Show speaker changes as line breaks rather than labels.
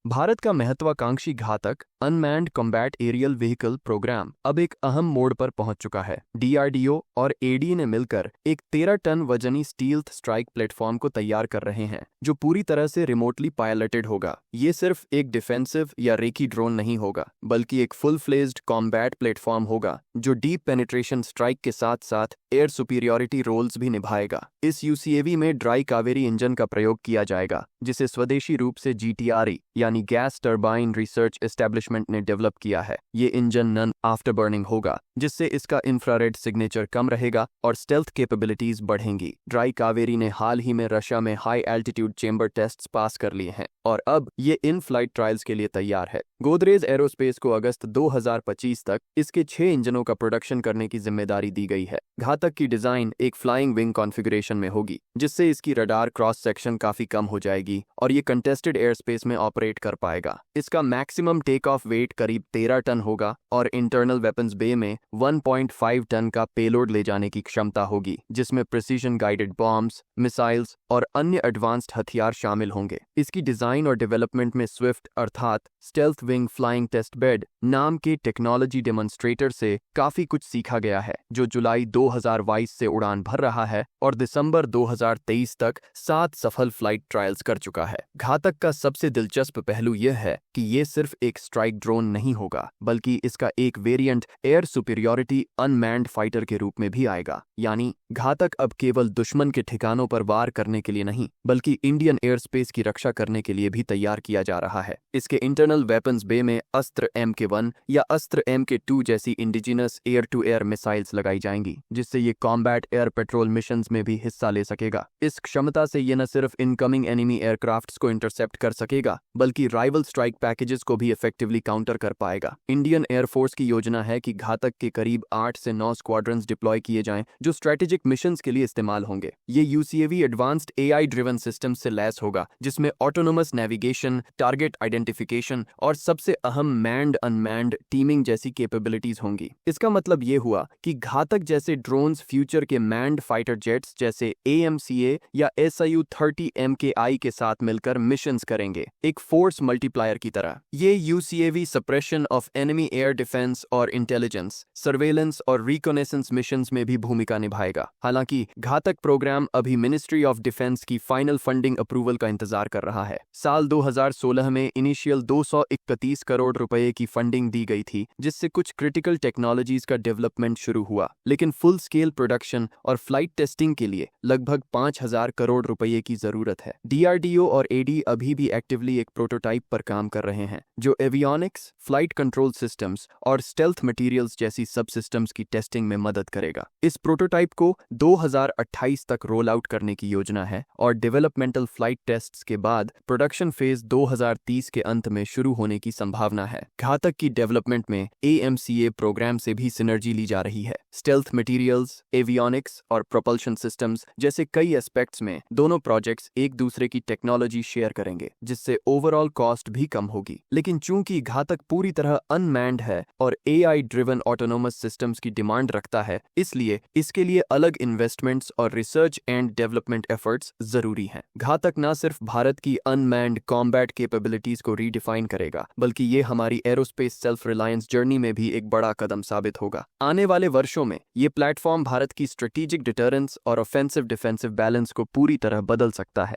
भारत का महत्वाकांक्षी घातक unmanned combat aerial vehicle programme अब एक अहम मोड़ पर पहुंच चुका है। डीआरडीओ और एडी ने मिलकर एक 13 टन वजनी स्टील्थ स्ट्राइक प्लेटफॉर्म को तैयार कर रहे हैं, जो पूरी तरह से रिमोटली पायलटेड होगा। ये सिर्फ एक डिफेंसिव या रेकी ड्रोन नहीं होगा, बल्कि एक फुल फ्लेज्ड कॉम्बैट प्लेटफॉर्म होगा जो डीप पेनिट्रेशन स्ट्राइक के साथ साथ एयर सुपीरियॉरिटी रोल्स भी निभाएगा। इस यूसीएवी में ड्राई कावेरी इंजन का प्रयोग किया जाएगा, जिसे स्वदेशी रूप से जीटीआरई यानी गैस टरबाइन रिसर्च एस्टेब्लिशमेंट ने डेवलप किया है। ये इंजन नन आफ्टर बर्निंग होगा, जिससे इसका इंफ्रारेड सिग्नेचर कम रहेगा और स्टेल्थ कैपेबिलिटीज बढ़ेंगी। ड्राई कावेरी ने हाल ही में रशिया में हाई एल्टीट्यूड चेंबर टेस्ट्स पास कर लिए हैं और अब ये इन फ्लाइट ट्रायल्स के लिए तैयार है। गोदरेज एरोस्पेस को अगस्त 2025 तक इसके 6 इंजनों का प्रोडक्शन करने की जिम्मेदारी दी गई है। घातक की डिजाइन एक फ्लाइंग विंग कॉन्फ़िगरेशन में होगी, जिससे इसकी रडार क्रॉस सेक्शन काफी कम हो जाएगी और ये कंटेस्टेड एयर स्पेस में ऑपरेट कर पाएगा। इसका मैक्सिमम टेक ऑफ वेट करीब 13 टन होगा और इंटरनल वेपन्स बे में 1.5 टन का पेलोड ले जाने की क्षमता होगी, जिसमें प्रिसीजन गाइडेड बॉम्ब्स, मिसाइल्स और अन्य एडवांस्ड हथियार शामिल होंगे। इसकी डिजाइन और डेवलपमेंट में स्विफ्ट अर्थात stealth wing flying test bed नाम के टेक्नोलॉजी डेमोन्स्ट्रेटर से काफी कुछ सीखा गया है, जो जुलाई 2022 से उड़ान भर रहा है और दिसंबर 2023 तक 7 सफल फ्लाइट ट्रायल्स कर चुका है। घातक का सबसे दिलचस्प पहलू यह है कि ये सिर्फ एक स्ट्राइक ड्रोन नहीं होगा, बल्कि इसका एक variant air superiority unmanned fighter के रूप में भी आएगा। यानी घातक अब केवल दुश्मन के ठिकानों पर वार करने के लिए नहीं, बल्कि इंडियन एयर स्पेस की रक्षा करने के लिए भी तैयार किया जा रहा है। इसके इंटरनल वेपन्स बे में अस्त्र MK1 या अस्त्र MK2 जैसी indigenous air to air missiles लगाई जाएंगी, जिससे ये कॉम्बैट एयर पेट्रोल मिशंस में भी हिस्सा ले सकेगा। इस क्षमता से ये न सिर्फ इनकमिंग एनिमी एयरक्राफ्ट्स को इंटरसेप्ट कर सकेगा, बल्कि राइवल स्ट्राइक पैकेजेस को भी इफेक्टिवली काउंटर कर पाएगा। इंडियन एयरफोर्स की योजना है कि घातक के करीब 8 से 9 स्क्वाड्रंस डिप्लॉय किए जाएं, जो स्ट्रेटेजिक मिशंस के लिए इस्तेमाल होंगे। ये UCAV advanced AI driven system से लैस होगा, जिसमें ऑटोनोमस नेविगेशन, टारगेट आइडेंटिफिकेशन और सबसे अहम मैन्ड अनमैन्ड टीमिंग जैसी कैपेबिलिटीज होंगी। इसका मतलब ये हुआ कि घातक जैसे ड्रोन्स फ्यूचर के मैन्ड फाइटर जेट्स जैसे AMCA या SIU-30 MKI के साथ मिलकर मिशंस करेंगे, एक फोर्स मल्टीप्लायर की तरह। ये UCAV suppression of enemy air defence और इंटेलिजेंस, सर्वेलेंस और रिकॉनेसेंस मिशंस में भी भूमिका निभाएगा। हालांकि घातक प्रोग्राम अभी मिनिस्ट्री ऑफ डिफेंस की फाइनल फंडिंग अप्रूवल का इंतजार कर रहा है। साल 2016 में इनिशियल 231 करोड़ रुपए की फंडिंग दी गई थी, जिससे कुछ क्रिटिकल टेक्नोलॉजीज का डेवलपमेंट शुरू हुआ, लेकिन फुल स्केल प्रोडक्शन और फ्लाइट टेस्टिंग के लिए लगभग 5000 करोड़ रुपए की जरूरत है। डीआरडीओ और एडी अभी भी एक्टिवली एक प्रोटोटाइप पर काम कर रहे हैं, जो एवियोनिक्स, फ्लाइट कंट्रोल सिस्टम्स और स्टेल्थ मटेरियल्स जैसी सब सिस्टम्स की टेस्टिंग में मदद करेगा। इस प्रोटोटाइप को 2028 तक रोल आउट करने की योजना है और डेवलपमेंटल फ्लाइट टेस्ट्स के बाद प्रोडक्शन फेज 2030 के अंत में शुरू होने की संभावना है। घातक की डेवलपमेंट में AMCA प्रोग्राम से भी सिनर्जी ली जा रही है। स्टेल्थ मटेरियल्स, एवियोनिक्स और प्रोपल्शन सिस्टम्स जैसे कई एस्पेक्ट्स में दोनों प्रोजेक्ट्स एक दूसरे की टेक्नोलॉजी शेयर करेंगे, जिससे ओवरऑल कॉस्ट भी कम होगी। लेकिन चूंकि घातक पूरी तरह अनमैन्ड है और AI ड्रिवन ऑटोनोमस सिस्टम्स की डिमांड रखता है, इसलिए इसके लिए अलग इन्वेस्टमेंट्स और रिसर्च एंड डेवलपमेंट एफर्ट्स जरूरी हैं। घातक न सिर्फ भारत की अनमैन्ड कॉम्बैट कैपेबिलिटीज को रीडिफाइन करेगा, बल्कि ये हमारी एरोस्पेस सेल्फ रिलायंस जर्नी में भी एक बड़ा कदम साबित होगा। आने वाले वर्षों में ये प्लेटफॉर्म भारत की स्ट्रेटेजिक डिटरेंस और ऑफेंसिव डिफेंसिव बैलेंस को पूरी तरह बदल सकता है।